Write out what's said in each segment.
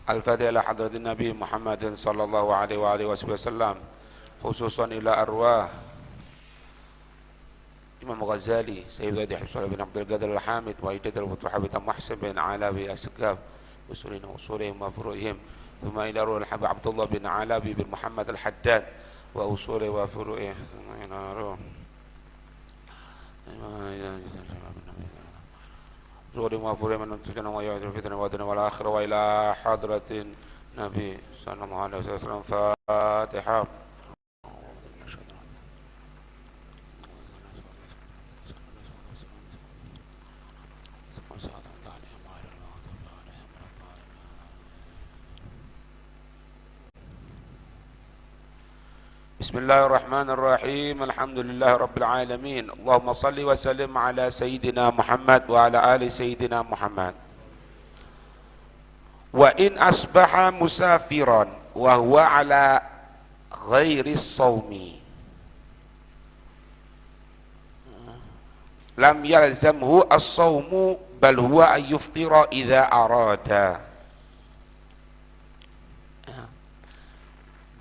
Al-Fatihah ila hadratin Nabi Muhammadin sallallahu alaihi wa alihi wasallam, khususan ila arwah Imam Ghazali, Sayyid Wadi Hussein bin Abdul Qadir Al-Hamid, wa Idad al-Futuh bin Muhsin bin Alawi Asgaf, usulina usulihim wa furu'ihim, thumma ila ruh al-Habib Abdullah bin Alawi bin Muhammad Al-Haddad, wa usulih wa furu'ih, ila ruh زوري وافوري من نتجنا ويعد الفتنة ودنا والآخرة وإلى حضرة النبي صلى الله عليه وسلم. فاتحة. بسم الله الرحمن الرحيم. الحمد لله رب العالمين. اللهم صل وسلم على سيدنا محمد وعلى آل سيدنا محمد. وإن أصبح مسافرا وهو على غير الصوم لم يلزمه الصوم بل هو أن يفطر إذا أراد.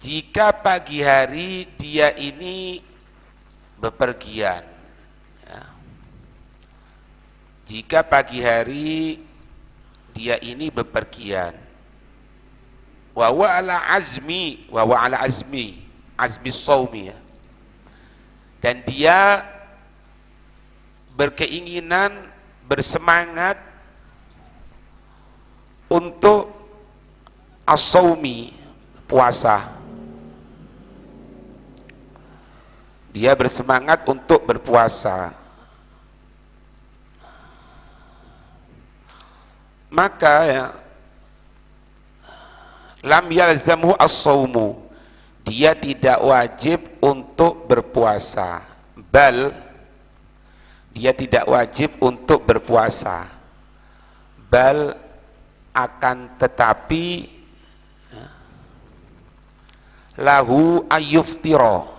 Jika pagi hari dia ini bepergian, ya. Jika pagi hari dia ini bepergian, wa ala azmi shaumi, ya. Dan dia berkeinginan, bersemangat untuk as-shaumi, puasa. Dia bersemangat untuk berpuasa. Maka ya, lam yalzamhu as-shaumu, dia tidak wajib untuk berpuasa. Bal, dia tidak wajib untuk berpuasa. Bal, akan tetapi lahu ayyuftira,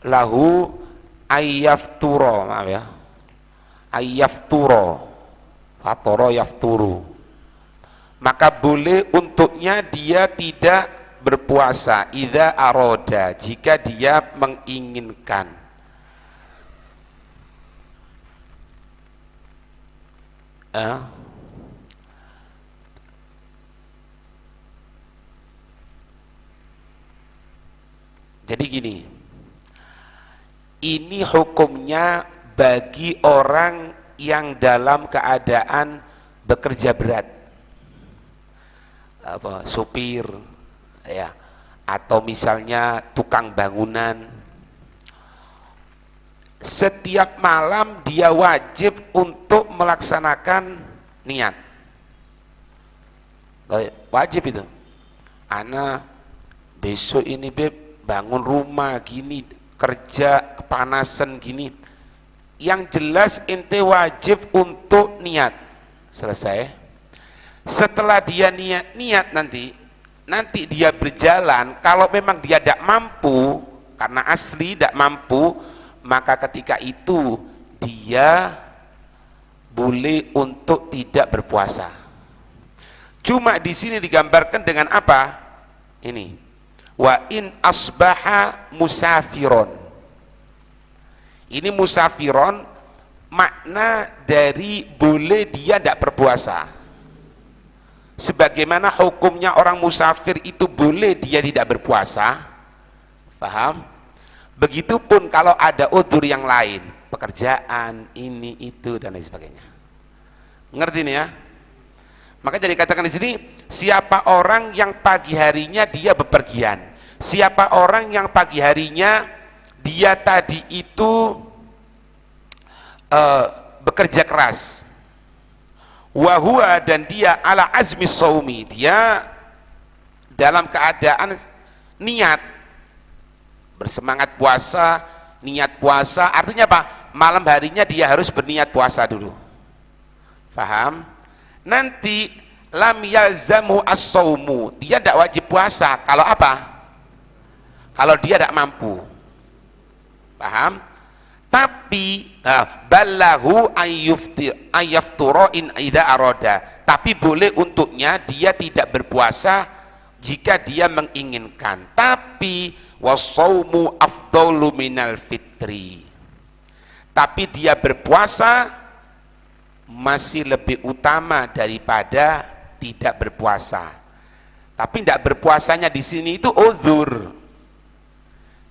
lahu ayyafturo, maaf ya, ayyafturo, fatoro yafturu, maka boleh untuknya dia tidak berpuasa idza aroda, jika dia menginginkan. Jadi gini, ini hukumnya bagi orang yang dalam keadaan bekerja berat, supir, ya, atau misalnya tukang bangunan. Setiap malam dia wajib untuk melaksanakan niat. Wajib itu. Ana besok ini beb bangun rumah gini, kerja kepanasan gini, yang jelas ente wajib untuk niat. Selesai. Setelah dia niat nanti dia berjalan, kalau memang dia tidak mampu, karena asli tidak mampu, maka ketika itu dia boleh untuk tidak berpuasa. Cuma di sini digambarkan dengan apa? Ini, wa in asbaha musafiron. Ini musafiron makna dari boleh dia tidak berpuasa. Sebagaimana hukumnya orang musafir itu boleh dia tidak berpuasa. Paham? Begitupun kalau ada udzur yang lain, pekerjaan, ini, itu, dan lain sebagainya. Ngerti nih ya? Maka jadi katakan di sini, siapa orang yang pagi harinya dia bepergian, siapa orang yang pagi harinya dia tadi itu bekerja keras, wahua, dan dia ala azmi shaumi, dia dalam keadaan niat bersemangat puasa, niat puasa, artinya apa? Malam harinya dia harus berniat puasa dulu. Paham? Nanti lam yalzamu as-shaumu, dia tidak wajib puasa. Kalau apa? Kalau dia tidak mampu. Paham? Tapi tapi ballahu ayyafturo in idza arada, tapi boleh untuknya dia tidak berpuasa jika dia menginginkan. Tapi wasaumu afdalu minal fitri, tapi dia berpuasa masih lebih utama daripada tidak berpuasa. Tapi tidak berpuasanya di sini itu uzur,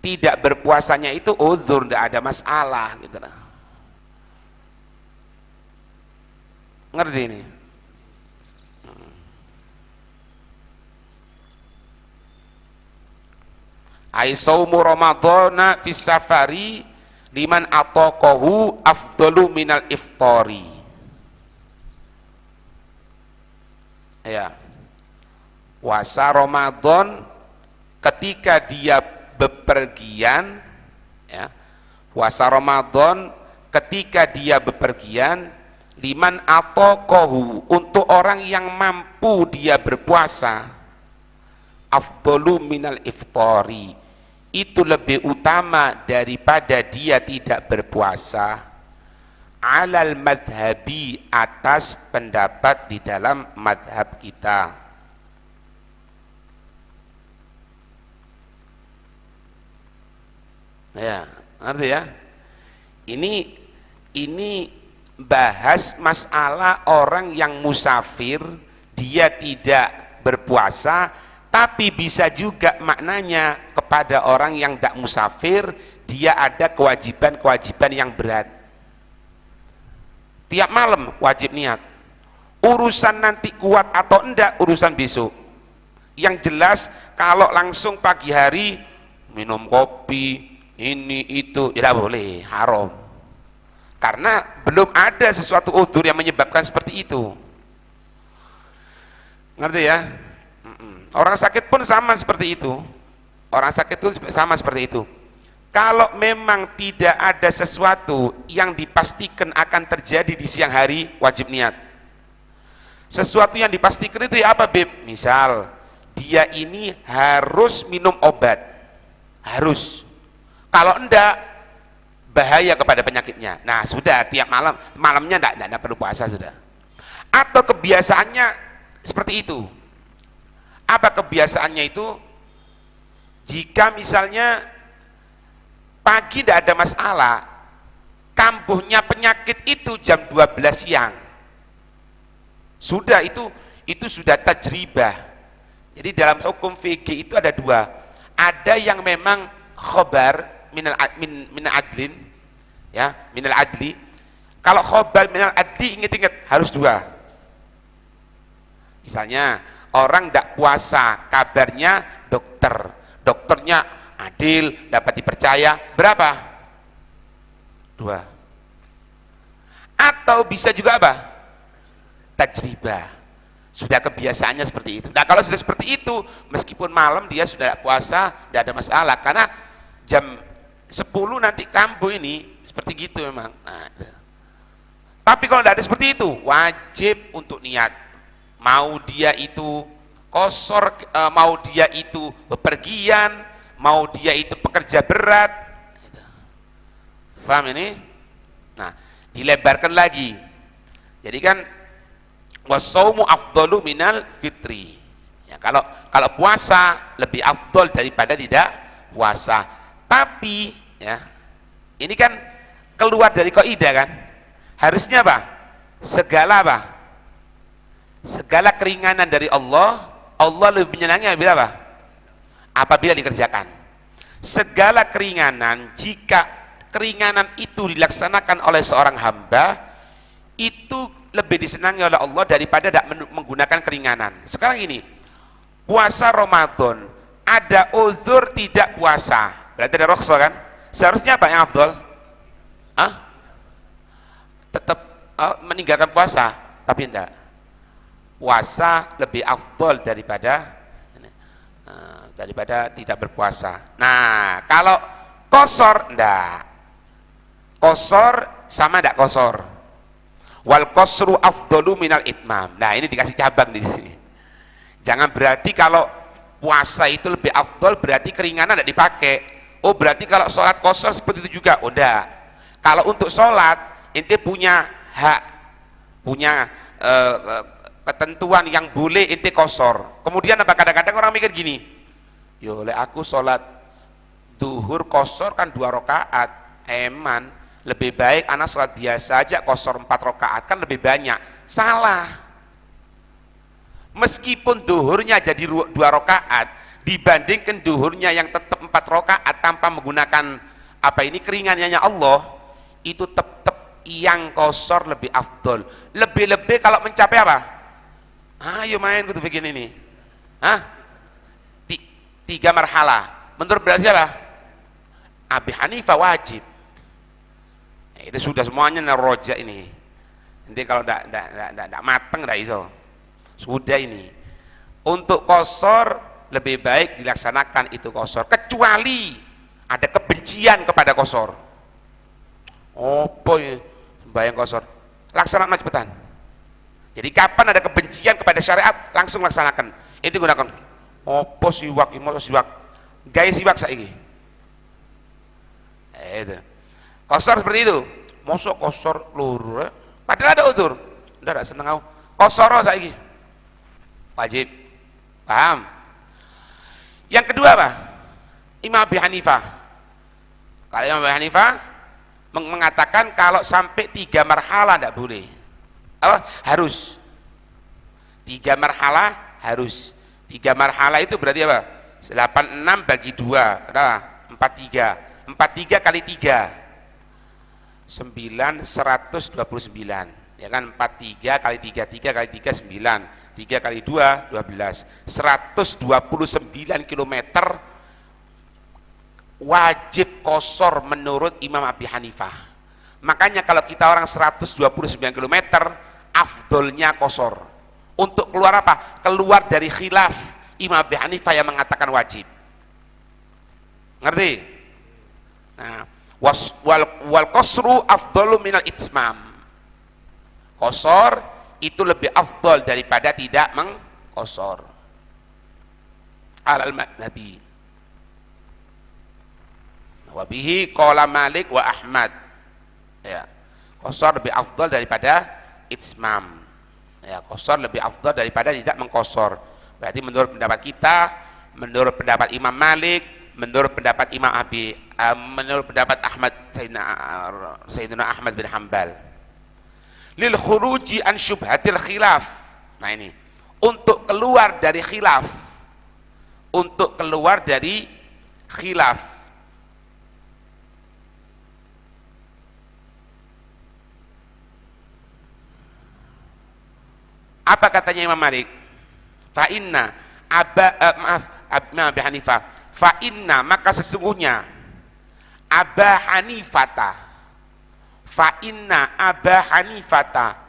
tidak berpuasanya itu uzur, tidak ada masalah gitu. Ngerti ini? Aisaumu ramadhana fis safari liman ataqahu afdalu minal iftari. Ya. Puasa Ramadan ketika dia bepergian, ya. Puasa Ramadan ketika dia bepergian, liman ataqahu, untuk orang yang mampu dia berpuasa, afdalu minal iftari, itu lebih utama daripada dia tidak berpuasa, alal madhabi, atas pendapat di dalam madhab kita. Ya, ngerti ya? Ini bahas masalah orang yang musafir, dia tidak berpuasa, tapi bisa juga maknanya kepada orang yang tidak musafir, dia ada kewajiban-kewajiban yang berat. Tiap malam wajib niat. Urusan nanti kuat atau enggak, urusan besok. Yang jelas kalau langsung pagi hari minum kopi, ini itu tidak boleh, haram. Karena belum ada sesuatu udzur yang menyebabkan seperti itu. Ngerti ya? Orang sakit pun sama seperti itu. Orang sakit pun sama seperti itu. Kalau memang tidak ada sesuatu yang dipastikan akan terjadi di siang hari, wajib niat. Sesuatu yang dipastikan itu ya apa, Beb? Misal dia ini harus minum obat, harus. Kalau enggak, bahaya kepada penyakitnya. Nah sudah, tiap malamnya enggak perlu puasa sudah. Atau kebiasaannya seperti itu. Apa kebiasaannya itu? Jika misalnya pagi tidak ada masalah, kambuhnya penyakit itu jam 12 siang. Sudah, itu sudah tajribah. Jadi dalam hukum fikih itu ada dua. Ada yang memang khobar minal adlin, ya, minal adli. Kalau khobar minal adli, ingat-ingat harus dua. Misalnya orang tidak puasa, kabarnya dokternya adil, dapat dipercaya, berapa? Dua. Atau bisa juga apa? Tajribah. Sudah kebiasaannya seperti itu. Nah kalau sudah seperti itu, meskipun malam dia sudah puasa, tidak ada masalah, karena jam 10 nanti kambuh ini seperti gitu memang. Nah, tapi kalau tidak ada seperti itu, wajib untuk niat. Mau dia itu kosor, mau dia itu bepergian, mau dia itu pekerja berat. Paham ini? Nah, dilebarkan lagi. Jadi kan wasaumu afdalu minal fitri. Ya, kalau puasa lebih afdal daripada tidak puasa. Tapi ya, ini kan keluar dari kaidah kan? Harusnya apa? Segala keringanan dari Allah lebih menyenangi apabila apa? Apabila dikerjakan. Segala keringanan, jika keringanan itu dilaksanakan oleh seorang hamba, itu lebih disenangi oleh Allah daripada tidak menggunakan keringanan. Sekarang ini, puasa Ramadan, ada uzur tidak puasa, berarti ada rukhsah kan? Seharusnya apa yang afdal? Tetap meninggalkan puasa, tapi tidak. Puasa lebih afdal daripada tidak berpuasa. Nah, kalau qashar enggak. Qashar sama enggak qashar? Wal qasru afdalu minal itmam. Nah, ini dikasih cabang di sini. Jangan berarti kalau puasa itu lebih afdal berarti keringanan enggak dipakai. Oh, berarti kalau sholat qashar seperti itu juga. Oh, enggak. Kalau untuk sholat, ente punya hak, punya ketentuan yang boleh ente kosor. Kemudian apa, kadang-kadang orang mikir gini, yo lek aku sholat duhur kosor kan 2 rakaat, eman, lebih baik anak sholat biasa aja kosor 4 rakaat kan lebih banyak. Salah. Meskipun duhurnya jadi 2 rakaat dibandingkan duhurnya yang tetap 4 rakaat tanpa menggunakan apa ini keringannya Allah, itu tetap yang kosor lebih afdol. Lebih-lebih kalau mencapai apa? Ayo main gitu begini nih. Hah? 3 marhalah. Menurut berarti apa? Abi Hanifah wajib. Itu sudah semuanya roja ini. Nanti kalau tidak mateng tidak iso. Sudah ini. Untuk kosor lebih baik dilaksanakan itu kosor. Kecuali ada kebencian kepada kosor. Apa ya bayang kosor? Laksanakan cepetan. Jadi kapan ada kebencian kepada syariat langsung laksanakan. Itu gunakan. Apa siwak, mau siwak. Gaya siwak saiki. Itu. Kosor seperti itu. Mosok kosor lur. Padahal ada udzur. Ndak seneng aku. Kosor saiki. Wajib. Paham? Yang kedua apa? Imam Abi Hanifah. Kalau Imam Abi Hanifah mengatakan kalau sampai 3 marhalah tidak boleh. Apa? Harus. 3 marhalah harus. 3 marhalah itu berarti apa? 86 bagi 2. Berapa? 43. 43 kali 3. 9 129. Ya kan? 43 kali 3 kali 3 9. 3 kali 2 12. 129 km wajib kosor menurut Imam Abi Hanifah. Makanya kalau kita orang 129 km afdolnya kosor. Untuk keluar apa? Keluar dari khilaf Imam Abi Hanifah yang mengatakan wajib. Ngerti? Nah, wal qasru afdalu minal itmam. Kosor itu lebih afdal daripada tidak mengkosor. Alal madhabi. Wabihi qala Malik wa Ahmad. Ya. Kosor lebih afdal daripada itmam. Ya, kosor lebih afdal daripada tidak mengkosor. Berarti menurut pendapat kita, menurut pendapat Imam Malik, menurut pendapat Imam menurut pendapat Ahmad Sayyidina Ahmad bin Hanbal. Lil khuruji an syubhatil khilaf. Nah ini, untuk keluar dari khilaf. Untuk keluar dari khilaf. Apa katanya Imam Malik? Fa inna Imam Abi Hanifah, fa inna maka sesungguhnya Aba Hanifata, fa inna Aba Hanifata,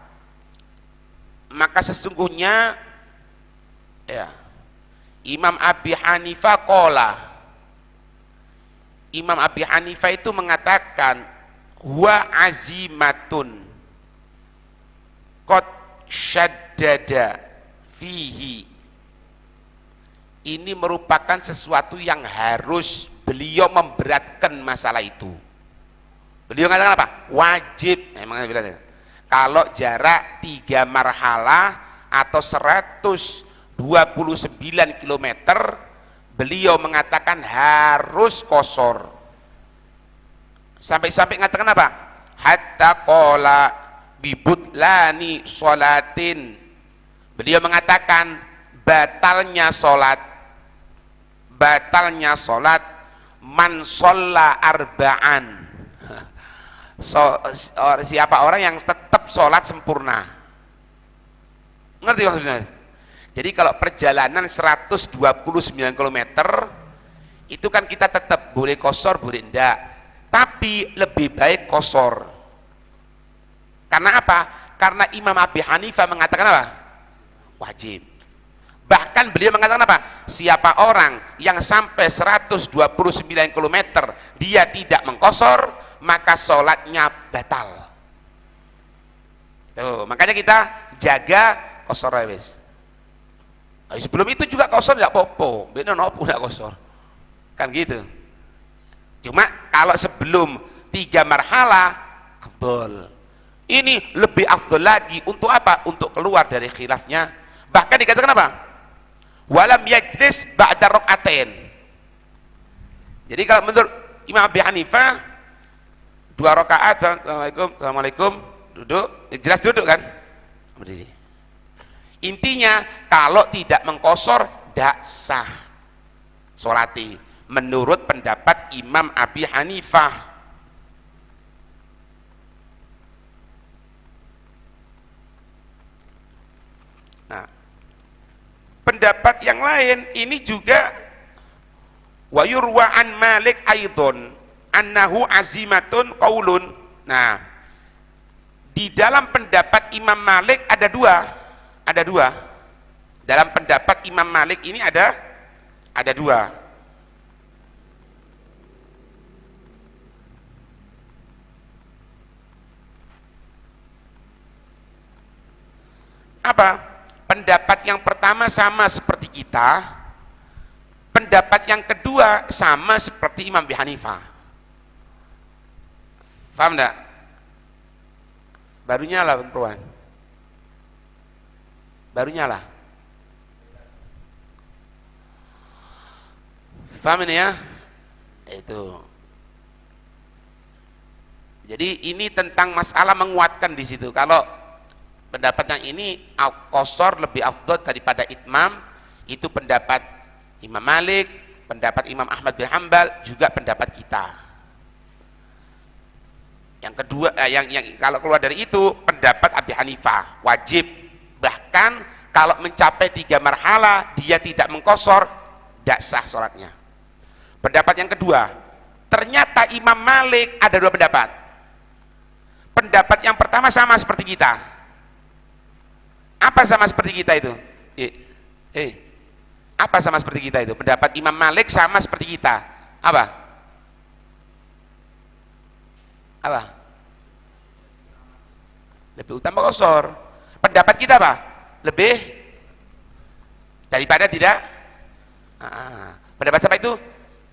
maka sesungguhnya ya Imam Abi Hanifah qala, Imam Abi Hanifah itu mengatakan huwa azimatun qad syaddada fihi, ini merupakan sesuatu yang harus beliau memberatkan masalah itu. Beliau mengatakan apa? Wajib. Emang bilang kalau jarak 3 marhalah atau 129 km beliau mengatakan harus kosor. Sampai-sampai mengatakan apa? Hatta qala bibutlani sholatin. Beliau mengatakan batalnya sholat man sholla arba'an, siapa orang yang tetap sholat sempurna. Ngerti maksudnya? Jadi kalau perjalanan 129 km itu kan kita tetap boleh kosor boleh enggak, tapi lebih baik kosor. Karena apa? Karena Imam Abi Hanifah mengatakan apa? Wajib. Bahkan beliau mengatakan apa? Siapa orang yang sampai 129 km dia tidak mengkosor, maka sholatnya batal. Tuh, makanya kita jaga kosor wis. Sebelum itu juga kosor tidak apa-apa. Bener nopo tidak kosor. Kan gitu. Cuma kalau sebelum 3 marhalah afdol. Ini lebih afdol lagi untuk apa? Untuk keluar dari khilafnya. Bahkan dikatakan apa? Walam yajlis ba'da raka'atain. Jadi kalau menurut Imam Abi Hanifah 2 rakaat, assalamualaikum, assalamualaikum, duduk, jelas duduk kan? Berdiri. Intinya kalau tidak mengkosor tidak sah sholati menurut pendapat Imam Abi Hanifah. Nah, pendapat yang lain ini juga wa yurwa an Malik aidon annahu azimatun qaulun. Nah, di dalam pendapat Imam Malik ada dua. Dalam pendapat Imam Malik ini ada dua. Apa? Pendapat yang pertama sama seperti kita, pendapat yang kedua sama seperti Imam Abi Hanifah. Paham enggak? Baru nyala perempuan. Baru nyala. Paham ini ya? Itu. Jadi ini tentang masalah menguatkan di situ. Kalau pendapat yang ini qasar lebih afdal daripada itmam, itu pendapat Imam Malik, pendapat Imam Ahmad bin Hanbal, juga pendapat kita. Yang kedua yang kalau keluar dari itu pendapat Abi Hanifah wajib, bahkan kalau mencapai 3 marhalah dia tidak mengqasar, tidak sah sholatnya. Pendapat yang kedua, ternyata Imam Malik ada 2 pendapat. Pendapat yang pertama sama seperti kita. Apa sama seperti kita itu? Apa sama seperti kita itu? Pendapat Imam Malik sama seperti kita. Apa? Lebih utama qasar. Pendapat kita apa? Lebih daripada tidak. Pendapat siapa itu?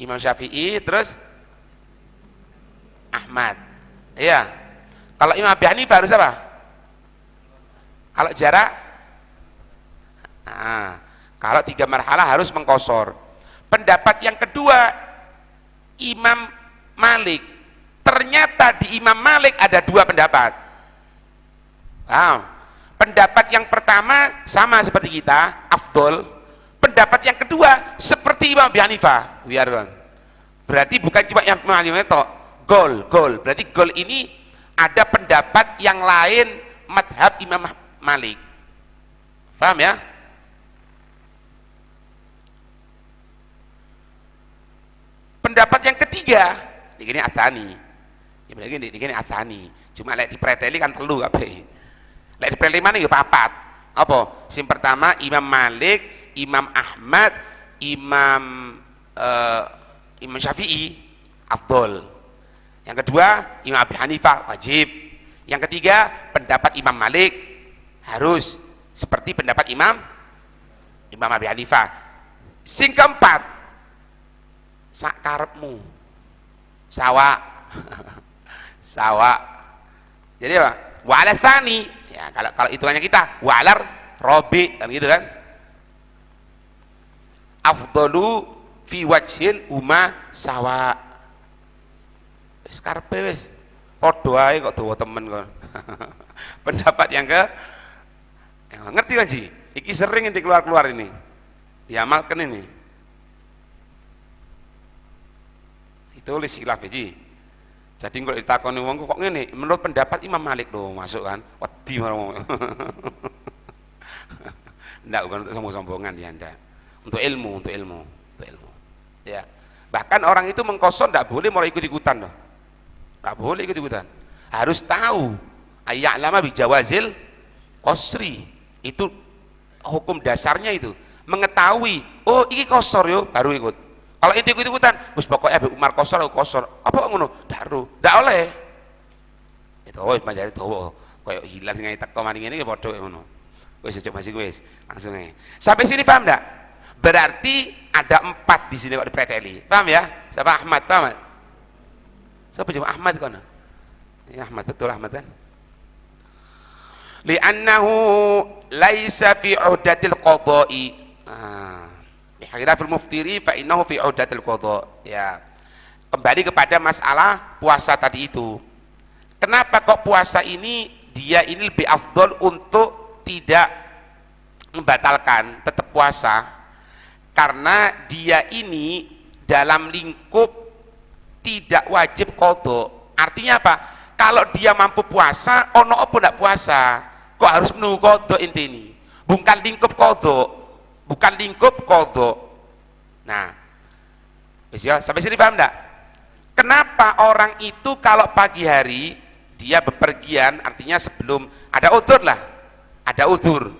Imam Syafi'i, terus Ahmad. Iya. Kalau Imam Abi Hanifah harus apa? Kalau jarak, kalau 3 marhalah harus mengqasar. Pendapat yang kedua Imam Malik, ternyata di Imam Malik ada 2 pendapat. Pendapat yang pertama sama seperti kita, afdol. Pendapat yang kedua seperti Imam Abi Hanifah. Berarti bukan cuma yang Imam Abi Hanifah, gol. Berarti gol ini ada pendapat yang lain madhab Imam Malik. Paham ya? Pendapat yang ketiga, ini Atsani. Ini Atsani. Cuma lek dipreteli kan telu kabeh. Lek dipreteli mana ya papat. Apa? Sing pertama Imam Malik, Imam Ahmad, Imam Syafi'i afdol. Yang kedua Imam Abi Hanifah wajib. Yang ketiga pendapat Imam Malik harus seperti pendapat Imam Abi Hanifah. Sing keempat sak karepmu. Sawa. Jadi apa? Wa ala tsani. Ya, kalau hitungannya kita wa alar rabi kan gitu kan. Afdalu fi wajhin uma sawa. Wis karepe wis. Padha ae kok dawa temen kon. Pendapat yang ngerti kan Ji? Iki sering inti keluar ini. Diamalkan ini. Ditulis khilaf Ji. Jadi kalau ditakoni wong kok ngene, menurut pendapat Imam Malik loh masuk kan. Wedi marang. Ndak bukan untuk sombong-sombongan ya Anda. Untuk ilmu. Ya. Bahkan orang itu mengqasar ndak boleh mulai ikut-ikutan loh. Ndak boleh ikut-ikutan. Harus tahu ayya'lama bi jawazil qasri. Itu hukum dasarnya itu. Mengetahui, oh iki qasar yo baru ikut. Kalau itu ikut-ikutan, wis pokoke Abu Umar qasar aku qasar. Apa ngono? Ndak oleh. Itu wis manjane dawa. Kayak hilang sing teko maring ngene ki padha ngono. Wis coba sih wis langsung ae. Sampai sini paham enggak? Berarti ada 4 di sini kok dipreteli. Paham ya? Siapa Ahmad, paham? Siapa juga Ahmad kono? Ya Ahmad, betul Ahmad kan? Li'annahu laisa fi udatil qada'i. Bi khilafil muftiri fa innahu fi udatil qada'. Ya. Kembali kepada masalah puasa tadi itu. Kenapa kok puasa ini dia ini lebih afdol untuk tidak membatalkan, tetap puasa? Karena dia ini dalam lingkup tidak wajib qada. Artinya apa? Kalau dia mampu puasa, ono apa ndak puasa? Kok harus menunggu qada intini? Bukan lingkup qada. Bukan lingkup qada. Nah, wis ya, sampai sini paham enggak? Kenapa orang itu kalau pagi hari dia bepergian, artinya sebelum ada udzur lah. Ada udzur.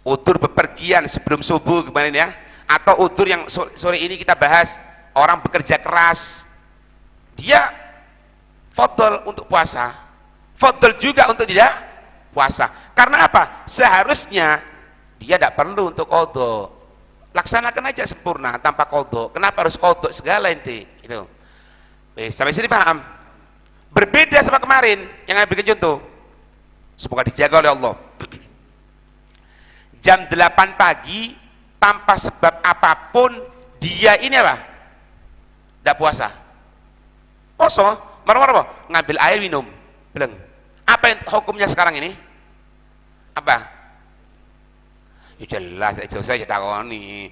Udzur bepergian sebelum subuh kemarin ya. Atau udzur yang sore ini kita bahas, orang bekerja keras. Dia fadl untuk puasa. Fadl juga untuk tidak puasa. Karena apa? Seharusnya dia tidak perlu untuk qada. Laksanakan aja sempurna tanpa qada. Kenapa harus qada segala ente? Gitu. Sampai sini paham? Berbeda sama kemarin yang saya bikin contoh. Semoga dijaga oleh Allah. Jam 8 pagi tanpa sebab apapun dia ini apa? Tidak puasa. Poso, marah-marah ngambil air minum, beleng. Apa yang hukumnya sekarang ini? Apa? Ya jelas, itu saya takoni.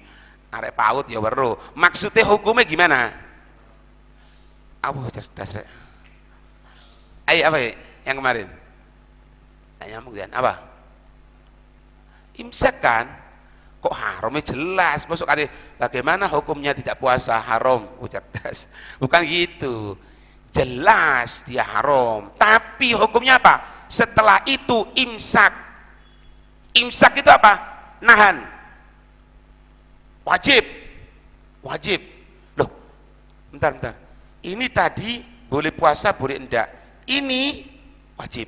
Arek paut ya weruh. Maksudnya hukumnya gimana? Abu cerdas. Ayo apa ya? Yang kemarin? Nyamuk kan? Apa? Imsak kan? Kok haramnya jelas? Masuk ada bagaimana hukumnya tidak puasa haram? Cerdas. Bukan gitu. Jelas dia haram. Tapi hukumnya apa? Setelah itu imsak. Imsak itu apa? Nahan. Wajib. Wajib. Loh, bentar. Ini tadi boleh puasa, boleh enggak. Ini wajib.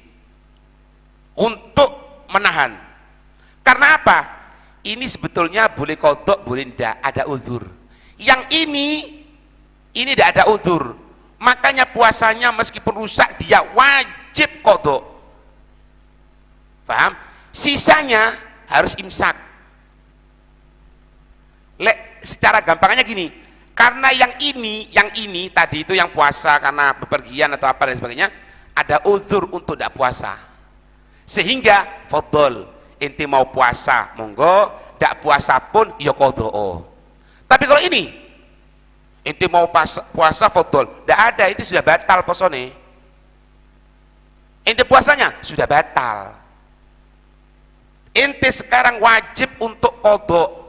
Untuk menahan. Karena apa? Ini sebetulnya boleh qada, boleh enggak. Ada uzur. Yang ini tidak ada uzur. Makanya puasanya meskipun rusak, dia wajib qada. Paham? Sisanya harus imsak. Secara gampangnya gini, karena yang ini tadi itu yang puasa karena bepergian atau apa dan sebagainya, ada uzur untuk tidak puasa. Sehingga fadl, ente mau puasa monggo, tidak puasa pun ya qadha. Tapi kalau ini ente mau puasa fadl, tidak ada, itu sudah batal posone. Ente puasanya sudah batal. Ente sekarang wajib untuk qadha.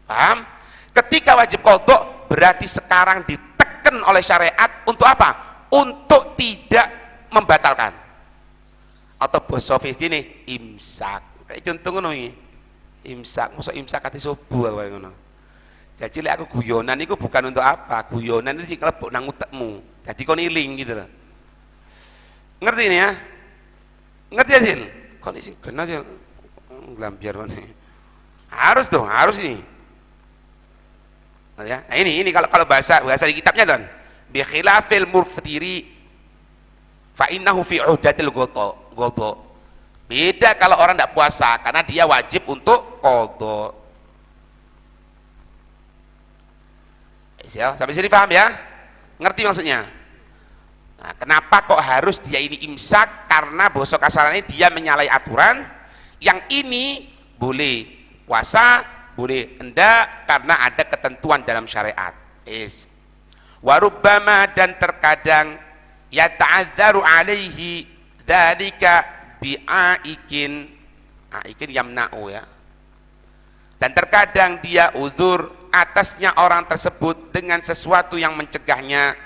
Paham? Ketika wajib qadha berarti sekarang ditekan oleh syariat untuk apa? Untuk tidak membatalkan. Atau basa fikih ini imsak. Kayak contoh ngono iki. Imsak, mosok imsak ati subuh wae ngono. Jadi lek aku guyonan iku bukan untuk apa? Guyonan itu dikelebok nang utekmu. Jadi kon iling gitu loh. Ngerti ini ya? Ngerti hasil? Kon sing kena aja nglambiar kon. Harus dong, harus ini. Ya, nah ini kalau bahasa di kitabnya kan, bi khilafil muftiri fa innahu fi udatil qada. Beda kalau orang tidak puasa karena dia wajib untuk qada. Ya, sampai sini paham ya? Ngerti maksudnya? Nah, kenapa kok harus dia ini imsak? Karena bosok kasarannya dia menyalahi aturan. Yang ini boleh puasa, boleh enggak karena ada ketentuan dalam syariat. Warubbama, dan terkadang yata'adzaru alaihi dzalika bi'aikin, aikin yamna'u ya. Dan terkadang dia uzur atasnya orang tersebut dengan sesuatu yang mencegahnya.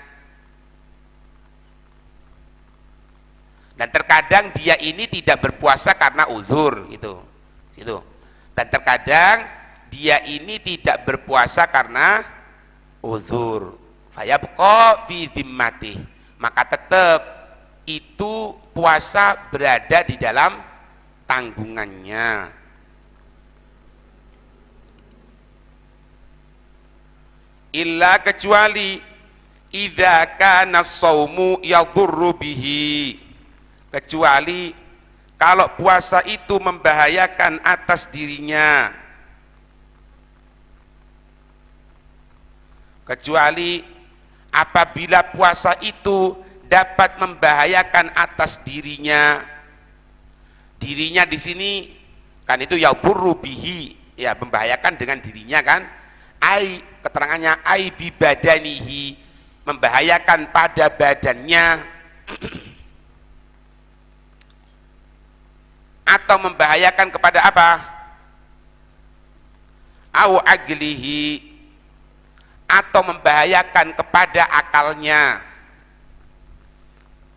Dan terkadang dia ini tidak berpuasa karena uzur gitu. Dan terkadang dia ini tidak berpuasa karena uzur. Fayabqa fi dhimmati. Maka tetap itu puasa berada di dalam tanggungannya. Illa kecuali idza kana shaumu yadurru bihi, kecuali kalau puasa itu membahayakan atas dirinya, kecuali apabila puasa itu dapat membahayakan atas dirinya. Dirinya di sini kan itu yadurru bihi, ya membahayakan dengan dirinya kan, ai keterangannya ai bi badanihi, membahayakan pada badannya atau membahayakan kepada apa, au aglihi, atau membahayakan kepada akalnya,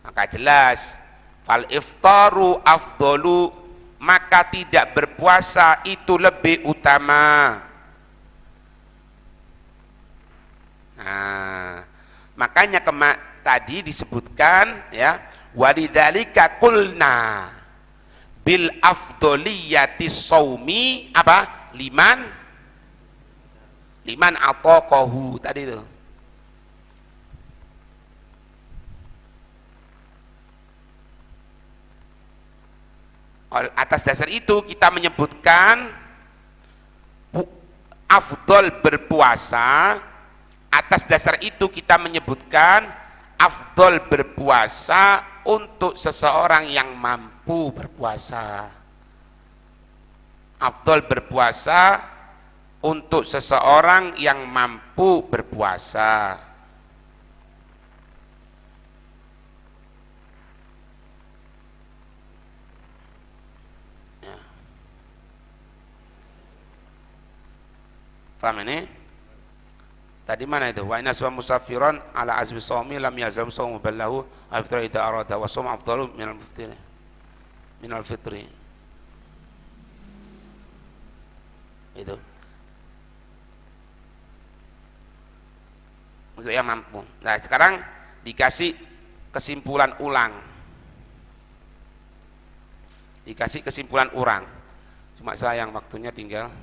maka jelas fal iftaru afdolu, maka tidak berpuasa itu lebih utama. Nah, makanya tadi disebutkan ya, walidzalika qulna bil afdoliyati shaumi apa, liman ataqahu tadi itu. Atas dasar itu kita menyebutkan afdol berpuasa, atas dasar itu kita menyebutkan afdol berpuasa untuk seseorang yang mampu berpuasa. Afdol berpuasa untuk seseorang yang mampu berpuasa. Ya. Paham ini? Tadi mana itu? Wa inna suwa musafiran ala azmi shaumi lam yazam shaumu ballahu afdal idza arada wa shaum afdalu minal fitri. Itu. Untuk yang mampu. Nah, sekarang dikasih kesimpulan ulang. Dikasih kesimpulan ulang. Cuma sayang waktunya tinggal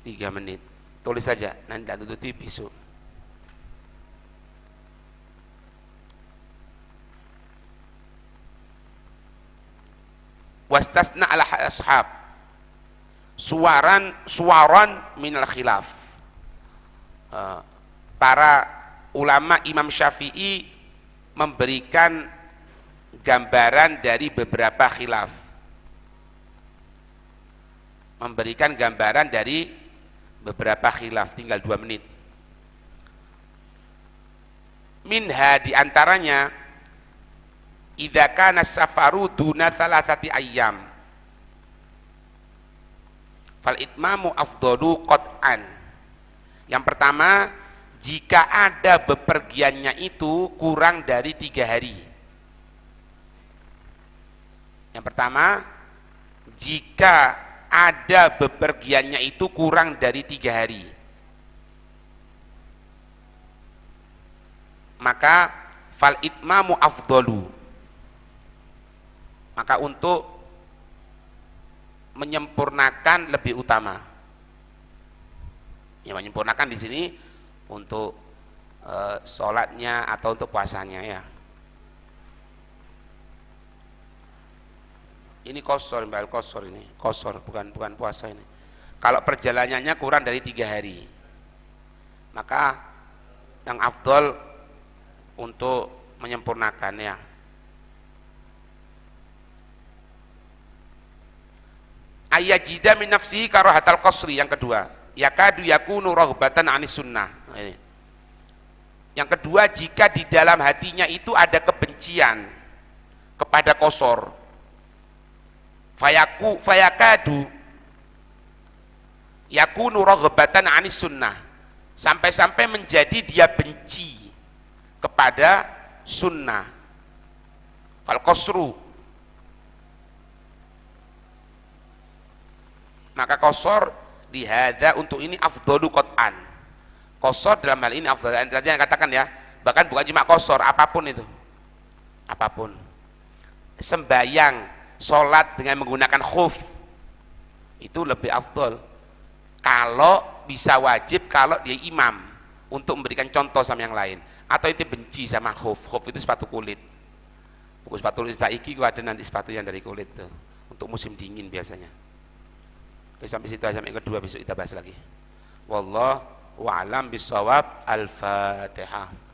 3 menit. Tulis saja, nanti tak tutupi besok. Wastasna ala ashab suwaran minal khilaf. Para ulama Imam Syafi'i memberikan gambaran dari beberapa khilaf. Memberikan gambaran dari beberapa khilaf, tinggal 2 menit. Minha diantaranya idza kana safaru duna thalathati ayyam fal itmamu afdalu qat'an. Yang pertama, jika ada bepergiannya itu kurang dari 3 hari. Yang pertama, jika ada bepergiannya itu kurang dari 3 hari, maka fal itmamu afdalu, maka untuk menyempurnakan lebih utama. Ya, menyempurnakan di sini untuk sholatnya atau untuk puasanya ya. Ini kosor, mbak, kosor ini, kosor, bukan puasa ini. Kalau perjalanannya kurang dari 3 hari, maka yang afdol untuk menyempurnakan ya. Ayyajida min nafsihi karahatal qasri, yang kedua, yakadu yakunu raghbatan anis sunnah. Yang kedua, jika di dalam hatinya itu ada kebencian kepada qasar, fayakadu yakunu raghbatan anis sunnah, sampai-sampai menjadi dia benci kepada sunnah. Fal qasru, maka qasar dihada untuk ini afdalu qat'an. Qasar dalam hal ini afdal. Tadi yang katakan ya, bahkan bukan cuma qasar, apapun itu, apapun, sembayang, sholat dengan menggunakan khuf itu lebih afdol kalau bisa wajib, kalau dia imam, untuk memberikan contoh sama yang lain. atau itu benci sama khuf. Khuf itu sepatu kulit. Buku sepatu kulit iki ada nanti sepatu yang dari kulit tuh untuk musim dingin biasanya. Sampai situ aja, sampai kedua besok kita bahas lagi. Wallahu a'lam bishawab. Al-Fatihah.